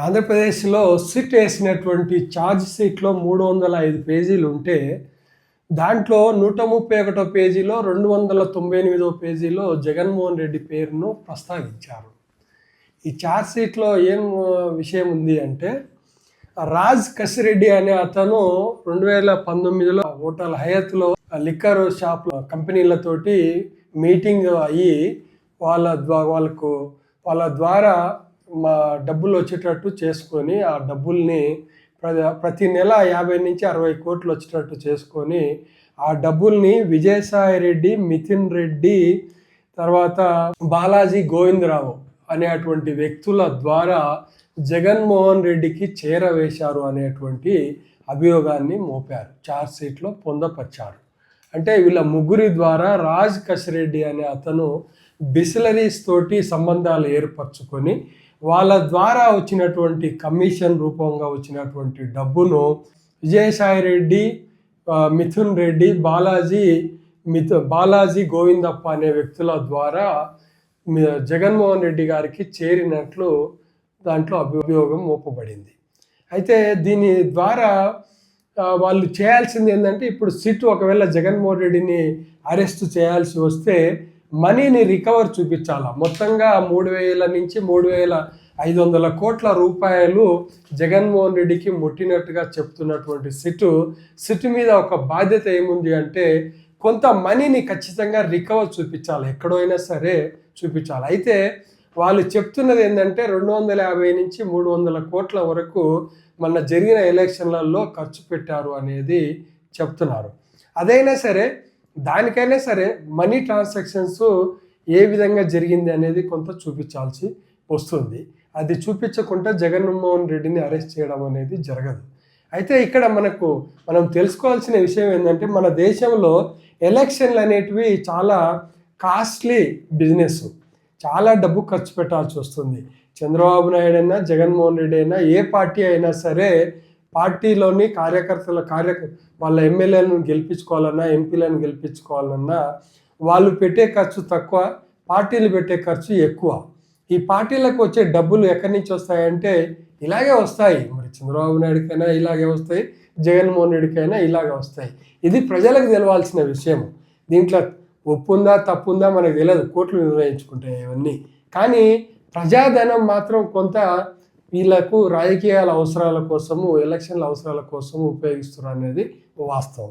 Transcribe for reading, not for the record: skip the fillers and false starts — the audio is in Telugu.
ఆంధ్రప్రదేశ్లో సిట్ వేసినటువంటి ఛార్జ్ షీట్లో 305 పేజీలు ఉంటే దాంట్లో 131 పేజీలో 298 పేజీలో జగన్మోహన్ రెడ్డి పేరును ప్రస్తావించారు. ఈ ఛార్జ్ షీట్లో ఏం విషయం ఉంది అంటే రాజ్ కసిరెడ్డి అనే అతను 2019లో హోటల్ హయత్లో లిక్కర్ షాప్ కంపెనీలతోటి మీటింగ్ అయ్యి వాళ్ళ ద్వారా మా డబ్బులు వచ్చేటట్టు చేసుకొని ఆ డబ్బుల్ని ప్రతి నెల 50 నుంచి 60 కోట్లు వచ్చేటట్టు చేసుకొని ఆ డబ్బుల్ని విజయసాయి రెడ్డి, మిథున్ రెడ్డి, తర్వాత బాలాజీ గోవిందరావు అనేటువంటి వ్యక్తుల ద్వారా జగన్మోహన్ రెడ్డికి చేరవేశారు అనేటువంటి అభియోగాన్ని మోపారు, ఛార్జ్ షీట్లో పొందపరిచారు. అంటే వీళ్ళ ముగ్గురి ద్వారా రాజ్ కసిరెడ్డి అనే అతను బిస్లరీస్ తోటి సంబంధాలు ఏర్పరచుకొని వాళ్ళ ద్వారా వచ్చినటువంటి కమిషన్ రూపంగా వచ్చినటువంటి డబ్బును విజయసాయి రెడ్డి, మిథున్ రెడ్డి, బాలాజీ గోవిందప్ప అనే వ్యక్తుల ద్వారా జగన్మోహన్ రెడ్డి గారికి చేరినట్లు దాంట్లో అభియోగం మోపబడింది. అయితే దీని ద్వారా వాళ్ళు చేయాల్సింది ఏంటంటే, ఇప్పుడు సిట్ ఒకవేళ జగన్మోహన్ రెడ్డిని అరెస్ట్ చేయాల్సి వస్తే మనీని రికవర్ చూపించాలా. మొత్తంగా 3,000 నుంచి 3,500 కోట్ల రూపాయలు జగన్మోహన్ రెడ్డికి ముట్టినట్టుగా చెప్తున్నటువంటి సిట్ మీద ఒక బాధ్యత ఏముంది అంటే, కొంత మనీని ఖచ్చితంగా రికవర్ చూపించాలి, ఎక్కడైనా సరే చూపించాలి. అయితే వాళ్ళు చెప్తున్నది ఏంటంటే 250 నుంచి 300 కోట్ల వరకు మన జరిగిన ఎలక్షన్లలో ఖర్చు పెట్టారు అనేది చెప్తున్నారు. అదైనా సరే, దానికైనా సరే మనీ ట్రాన్సాక్షన్స్ ఏ విధంగా జరిగింది అనేది కొంత చూపించాల్సి వస్తుంది. అది చూపించకుండా జగన్మోహన్ రెడ్డిని అరెస్ట్ చేయడం అనేది జరగదు. అయితే ఇక్కడ మనం తెలుసుకోవాల్సిన విషయం ఏంటంటే, మన దేశంలో ఎలక్షన్లు అనేటివి చాలా కాస్ట్లీ బిజినెస్, చాలా డబ్బు ఖర్చు పెట్టాల్సి వస్తుంది. చంద్రబాబు నాయుడు అయినా, జగన్మోహన్ రెడ్డి అయినా, ఏ పార్టీ అయినా సరే పార్టీలోని వాళ్ళ ఎమ్మెల్యేలను గెలిపించుకోవాలన్నా, ఎంపీలను గెలిపించుకోవాలన్నా వాళ్ళు పెట్టే ఖర్చు తక్కువ, పార్టీలు పెట్టే ఖర్చు ఎక్కువ. ఈ పార్టీలకు వచ్చే డబ్బులు ఎక్కడి నుంచి వస్తాయంటే ఇలాగే వస్తాయి. మరి చంద్రబాబు నాయుడికైనా ఇలాగే వస్తాయి, జగన్మోహన్ రెడ్డికైనా ఇలాగే వస్తాయి. ఇది ప్రజలకు తెలవాల్సిన విషయం. దీంట్లో ఒప్పుందా తప్పుందా మనకు తెలియదు, కోర్టులు నిర్ణయించుకుంటాయి ఇవన్నీ. కానీ ప్రజాధనం మాత్రం కొంత వీళ్ళకు రాజకీయాల అవసరాల కోసము, ఎలక్షన్ల అవసరాల కోసము ఉపయోగిస్తున్నారు అనేది వాస్తవం.